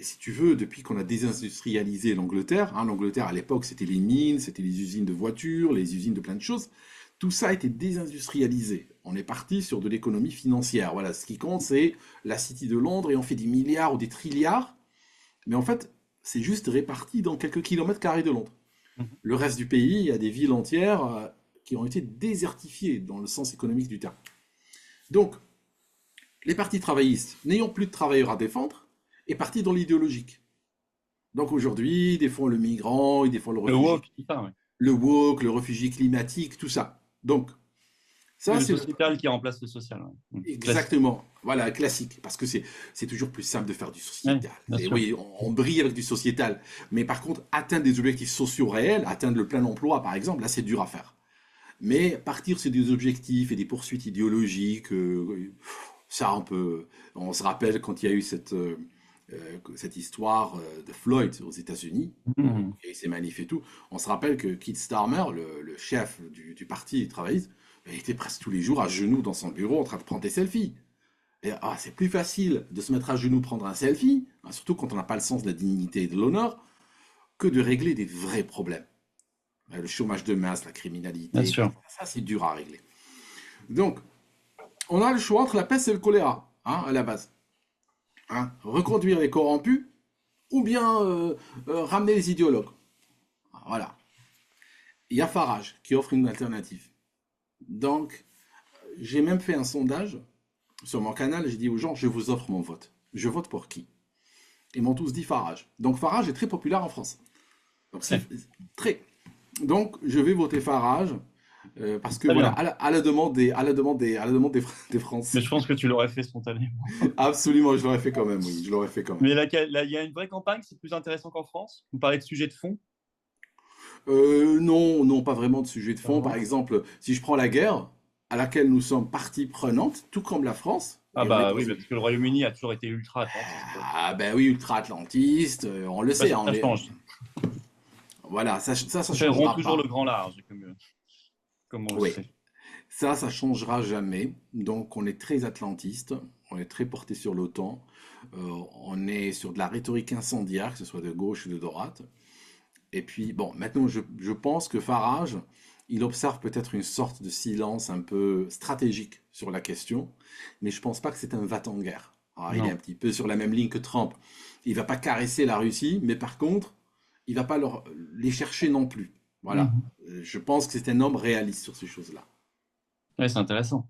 si tu veux, depuis qu'on a désindustrialisé l'Angleterre, hein, l'Angleterre à l'époque c'était les mines, c'était les usines de voitures, les usines de plein de choses, tout ça a été désindustrialisé. On est parti sur de l'économie financière. Voilà, ce qui compte, c'est la City de Londres et on fait des milliards ou des trilliards. Mais en fait, c'est juste réparti dans quelques kilomètres carrés de Londres. Mhm. Le reste du pays, il y a des villes entières qui ont été désertifiées dans le sens économique du terme. Donc, les partis travaillistes, n'ayant plus de travailleurs à défendre, est parti dans l'idéologique. Donc aujourd'hui, ils défendent le migrant, ils défendent Le woke, tout ça, ouais. le woke, le réfugié climatique, tout ça. Donc, Oui, ça, le c'est sociétal qui remplace le social. Ouais. Classique. exactement, voilà, classique, parce que c'est toujours plus simple de faire du Oui, sociétal. bien Et sûr. oui, on brille avec du sociétal, mais par contre, atteindre des objectifs sociaux réels, atteindre le plein emploi, par exemple, là, c'est dur à faire. Mais partir sur des objectifs et des poursuites idéologiques, ça, on se rappelle quand il y a eu cette histoire de Floyd aux États-Unis, Mhm. et ses manifs et tout, on se rappelle que Keith Starmer, le chef du parti travailliste, il était presque tous les jours à genoux dans son bureau en train de prendre des selfies. Et, c'est plus facile de se mettre à genoux prendre un selfie, hein, surtout quand on n'a pas le sens de la dignité et de l'honneur, que de régler des vrais problèmes. Le chômage de masse, la Bien criminalité, sûr. ça c'est dur à régler. Donc, on a le choix entre la peste et le choléra, hein, à la base. Hein. Reconduire les corrompus ou bien ramener les idéologues. Voilà. Il y a Farage qui offre une alternative. Donc, j'ai même fait un sondage sur mon canal. J'ai dit aux gens, je vous offre mon vote. Je vote pour qui? Ils m'ont tous dit Farage. Donc, Farage est très populaire en France. Donc, Ouais. très. Donc, je vais voter Farage parce que Très voilà, bien. à la demande des Mais Français. je pense que tu l'aurais fait spontanément. Absolument, je l'aurais fait quand même, oui, je l'aurais fait quand même. Mais là, il y a une vraie campagne, c'est plus intéressant qu'en France. Vous parlez de sujets de fond. Non, non, pas vraiment de sujet de Pas fond. Par vraiment. exemple, si je prends la guerre, à laquelle nous sommes partie prenante, tout comme la France, Ah et on est bah oui, présent. parce que le Royaume-Uni a toujours été ultra-atlantiste. Ah ben oui, ultra-atlantiste, on le Je sais pas sait, si hein, ça change. voilà, ça Ça fait rond changera toujours le pas. grand large, comme on le Oui, sait. ça changera jamais. Donc on est très atlantiste, on est très porté sur l'OTAN, on est sur de la rhétorique incendiaire, que ce soit de gauche ou de droite. Et puis, bon, maintenant, je pense que Farage, il observe peut-être une sorte de silence un peu stratégique sur la question, mais je pense pas que c'est un va-t-en-guerre. Alors, il est un Non. petit peu sur la même ligne que Trump. Il va pas caresser la Russie, mais par contre, il va pas les chercher non plus. Voilà. Mhm. Je pense que c'est un homme réaliste sur ces choses-là. Ouais, c'est intéressant.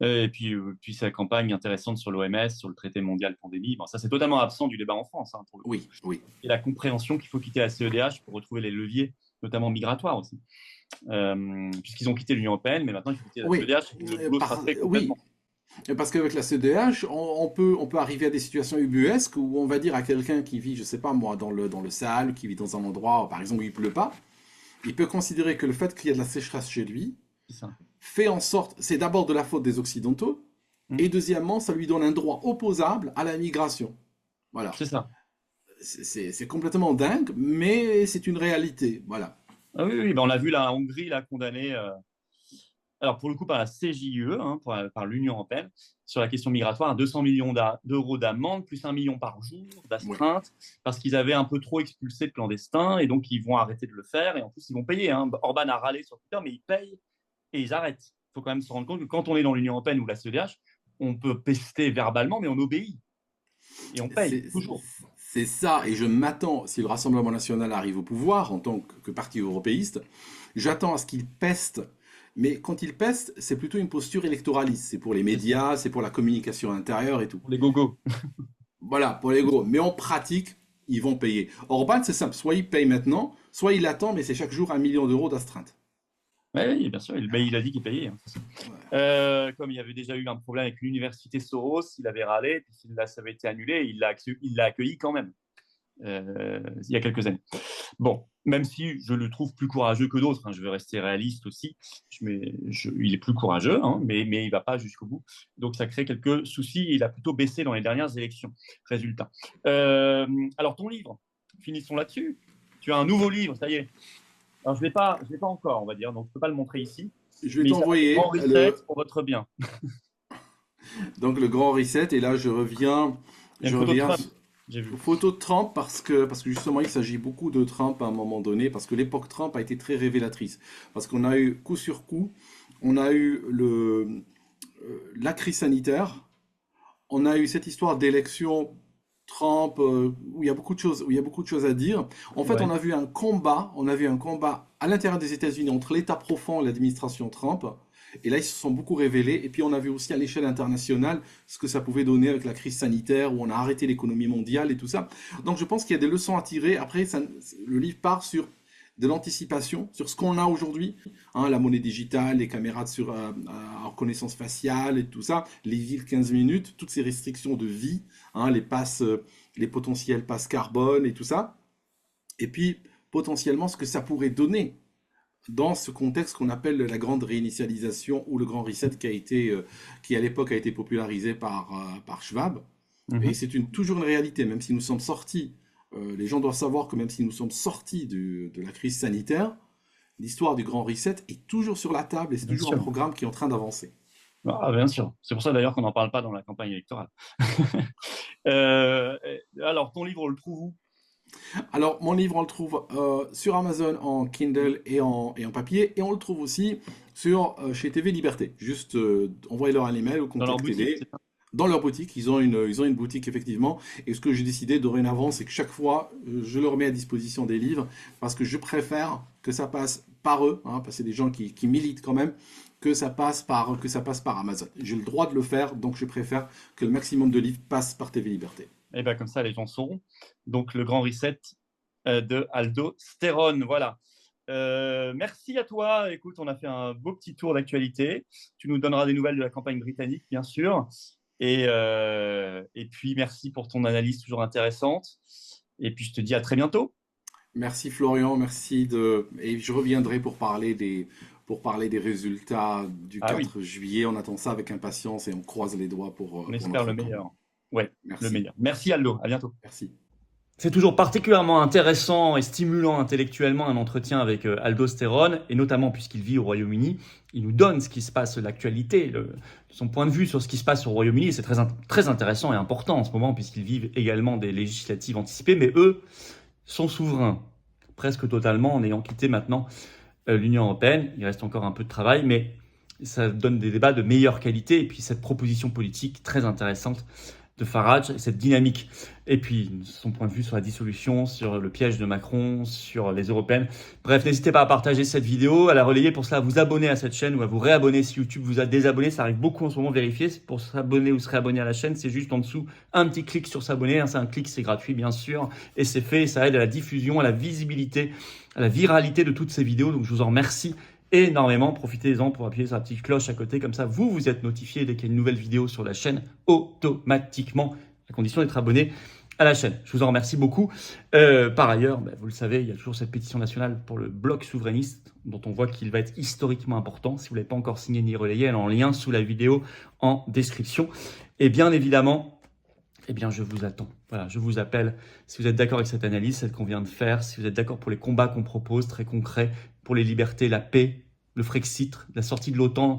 Et puis sa campagne intéressante sur l'OMS, sur le traité mondial pandémie, bon, ça c'est totalement absent du débat en France, hein, pour le coup. Oui, oui. Et la compréhension qu'il faut quitter la CEDH pour retrouver les leviers, notamment migratoires aussi. Puisqu'ils ont quitté l'Union européenne, mais maintenant il faut quitter la Oui, CEDH et que le boulot sera fait oui. complètement. Parce qu'avec la CEDH, on peut arriver à des situations ubuesques où on va dire à quelqu'un qui vit, je sais pas moi, dans le Sahel, qui vit dans un endroit, par exemple, où il pleut pas, il peut considérer que le fait qu'il y a de la sécheresse chez lui C'est ça. fait en sorte, c'est d'abord de la faute des Occidentaux, Mm. et deuxièmement, ça lui donne un droit opposable à la migration. Voilà. C'est ça. C'est complètement dingue, mais c'est une réalité. Voilà. Ah oui, oui, ben on l'a vu, la Hongrie l'a condamné, alors pour le coup par la CJUE, hein, par l'Union européenne, sur la question migratoire, à 200 millions d'euros d'amende, plus 1 million par jour Oui. d'astreinte, parce qu'ils avaient un peu trop expulsé de clandestins, et donc ils vont arrêter de le faire, et en plus ils vont payer. Hein. Orban a râlé sur Twitter, mais ils payent et ils arrêtent. Il faut quand même se rendre compte que quand on est dans l'Union européenne ou la CEDH, on peut pester verbalement, mais on obéit, et on paye, C'est toujours. c'est ça, et je m'attends, si le Rassemblement national arrive au pouvoir en tant que parti européiste, j'attends à ce qu'il peste. Mais quand il peste, c'est plutôt une posture électoraliste. C'est pour les C'est ça, médias, c'est pour la communication intérieure et tout. pour les gogos. Voilà, pour les gros. Mais en pratique, ils vont payer. Orban, c'est simple. Soit il paye maintenant, soit il attend, mais c'est chaque jour 1 million d'euros d'astreinte. Oui, oui, bien sûr, il a dit qu'il payait. Hein, de toute façon. Ouais. Comme il y avait déjà eu un problème avec l'université Soros, il avait râlé, puis ça avait été annulé, il l'a accueilli quand même, il y a quelques années. Bon, même si je le trouve plus courageux que d'autres, hein, je veux rester réaliste aussi, il est plus courageux, hein, mais il ne va pas jusqu'au bout. Donc ça crée quelques soucis, et il a plutôt baissé dans les dernières élections. Résultat. Alors ton livre, finissons là-dessus. Tu as un nouveau livre, ça y est. Alors je l'ai pas encore, on va dire, donc je ne peux pas le montrer ici, Je vais mais il s'appelle Le Grand t'envoyer Reset pour votre bien. donc le grand reset. Et là, Il y a je une photo de reviens Trump, j'ai vu. aux photos de Trump parce que justement, il s'agit beaucoup de Trump à un moment donné, parce que l'époque Trump a été très révélatrice. Parce qu'on a eu coup sur coup, on a eu la crise sanitaire, on a eu cette histoire d'élection Trump, où il y a beaucoup de choses, où il y a beaucoup de choses à dire. En fait, Ouais. on a vu un combat à l'intérieur des États-Unis entre l'État profond et l'administration Trump. Et là, ils se sont beaucoup révélés. Et puis, on a vu aussi à l'échelle internationale ce que ça pouvait donner avec la crise sanitaire, où on a arrêté l'économie mondiale et tout ça. Donc, je pense qu'il y a des leçons à tirer. Après, le livre part sur de l'anticipation, sur ce qu'on a aujourd'hui, hein, la monnaie digitale, les caméras à reconnaissance faciale et tout ça, les villes 15 minutes, toutes ces restrictions de vie, hein, les potentiels passes carbone et tout ça. Et puis, potentiellement, ce que ça pourrait donner dans ce contexte qu'on appelle la grande réinitialisation ou le grand reset qui à l'époque a été popularisé par Schwab. Et Mhm. c'est toujours une réalité, même si nous sommes sortis, les gens doivent savoir que même si nous sommes sortis de la crise sanitaire, l'histoire du grand reset est toujours sur la table et c'est Bien toujours un sûr. programme qui est en train d'avancer. Ah, bien sûr. C'est pour ça d'ailleurs qu'on n'en parle pas dans la campagne électorale. Alors, ton livre, on le trouve où? Alors, mon livre, on le trouve sur Amazon en Kindle et en papier, et on le trouve aussi chez TV Liberté. Juste envoyez-leur un email ou Dans leur boutique, c'est contactez-les. ça? Dans leur boutique, ils ont une boutique effectivement. Et ce que j'ai décidé dorénavant, c'est que chaque fois, je leur mets à disposition des livres parce que je préfère que ça passe par eux, hein, parce que c'est des gens qui militent quand même, que ça passe par Amazon. J'ai le droit de le faire, donc je préfère que le maximum de livres passent par TV Liberté. Et bien, comme ça, les gens sauront. Donc, le grand reset de Aldo Stéron. Voilà. Merci à toi. Écoute, on a fait un beau petit tour d'actualité. Tu nous donneras des nouvelles de la campagne britannique, bien sûr. Et puis, merci pour ton analyse toujours intéressante. Et puis, je te dis à très bientôt. Merci Florian, et je reviendrai pour parler des résultats du Ah oui, 4 juillet. On attend ça avec impatience et on croise les doigts on pour espère notre le camp. meilleur. Ouais, le Merci, meilleur. Merci, Aldo. À bientôt. merci. C'est toujours particulièrement intéressant et stimulant intellectuellement un entretien avec Aldo Stéron, et notamment puisqu'il vit au Royaume-Uni. Il nous donne ce qui se passe, l'actualité, son point de vue sur ce qui se passe au Royaume-Uni. C'est très intéressant et important en ce moment, puisqu'ils vivent également des législatives anticipées, mais eux sont souverains, presque totalement, en ayant quitté maintenant l'Union européenne. Il reste encore un peu de travail, mais ça donne des débats de meilleure qualité, et puis cette proposition politique très intéressante de Farage et cette dynamique. Et puis, son point de vue sur la dissolution, sur le piège de Macron, sur les européennes. Bref, n'hésitez pas à partager cette vidéo, à la relayer. Pour cela, à vous abonner à cette chaîne ou à vous réabonner si YouTube vous a désabonné. Ça arrive beaucoup en ce moment, vérifier. Pour s'abonner ou se réabonner à la chaîne, c'est juste en dessous un petit clic sur s'abonner. C'est un clic, c'est gratuit, bien sûr. Et c'est fait. Ça aide à la diffusion, à la visibilité, à la viralité de toutes ces vidéos. Donc, je vous en remercie énormément. Profitez-en pour appuyer sur la petite cloche à côté. Comme ça, vous êtes notifié dès qu'il y a une nouvelle vidéo sur la chaîne automatiquement, à condition d'être abonné à la chaîne. Je vous en remercie beaucoup. Par ailleurs, vous le savez, il y a toujours cette pétition nationale pour le bloc souverainiste dont on voit qu'il va être historiquement important. Si vous ne l'avez pas encore signé ni relayé, elle est en lien sous la vidéo en description. Et bien évidemment, je vous attends. Voilà, je vous appelle. Si vous êtes d'accord avec cette analyse, celle qu'on vient de faire, si vous êtes d'accord pour les combats qu'on propose, très concrets, pour les libertés, la paix, le Frexit, la sortie de l'OTAN,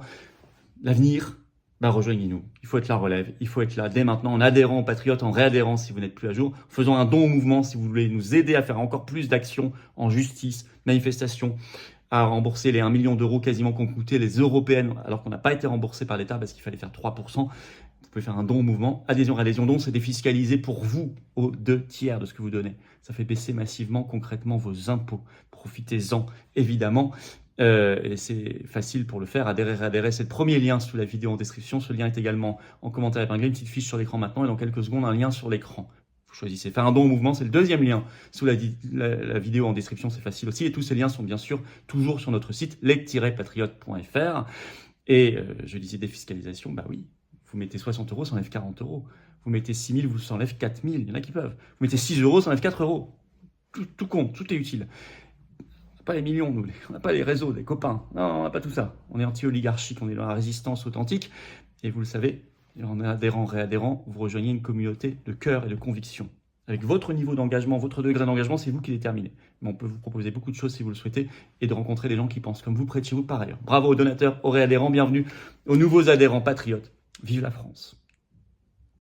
l'avenir, rejoignez-nous. Il faut être la relève, il faut être là dès maintenant en adhérant aux Patriotes, en réadhérant si vous n'êtes plus à jour, en faisant un don au mouvement si vous voulez nous aider à faire encore plus d'actions en justice, manifestations, à rembourser les 1 million d'euros quasiment qu'ont coûté les européennes, alors qu'on n'a pas été remboursé par l'État parce qu'il fallait faire 3%. Vous pouvez faire un don au mouvement. Adhésion, don, c'est défiscalisé pour vous aux 2/3 de ce que vous donnez. Ça fait baisser massivement, concrètement, vos impôts. Profitez-en, évidemment. Et c'est facile pour le faire. Adhérer, c'est le premier lien sous la vidéo en description. Ce lien est également en commentaire épinglé. Une petite fiche sur l'écran maintenant et dans quelques secondes, un lien sur l'écran. Vous choisissez. Faire un don au mouvement, c'est le deuxième lien sous la vidéo en description. C'est facile aussi. Et tous ces liens sont bien sûr toujours sur notre site les-patriotes.fr. Et je disais défiscalisation, oui. Vous mettez 60 euros, ça enlève 40 euros. Vous mettez 6 000, vous s'enlève 4 000. Il y en a qui peuvent. Vous mettez 6 euros, ça enlève 4 euros. Tout compte, tout est utile. On n'a pas les millions, nous. On n'a pas les réseaux, des copains. Non, on n'a pas tout ça. On est anti-oligarchique, on est dans la résistance authentique. Et vous le savez, en adhérant, réadhérant, vous rejoignez une communauté de cœur et de conviction. Avec votre niveau d'engagement, votre degré d'engagement, c'est vous qui déterminez. Mais on peut vous proposer beaucoup de choses si vous le souhaitez et de rencontrer des gens qui pensent comme vous près de chez vous par ailleurs. Bravo aux donateurs, aux réadhérents, bienvenue aux nouveaux adhérents patriotes. Vive la France!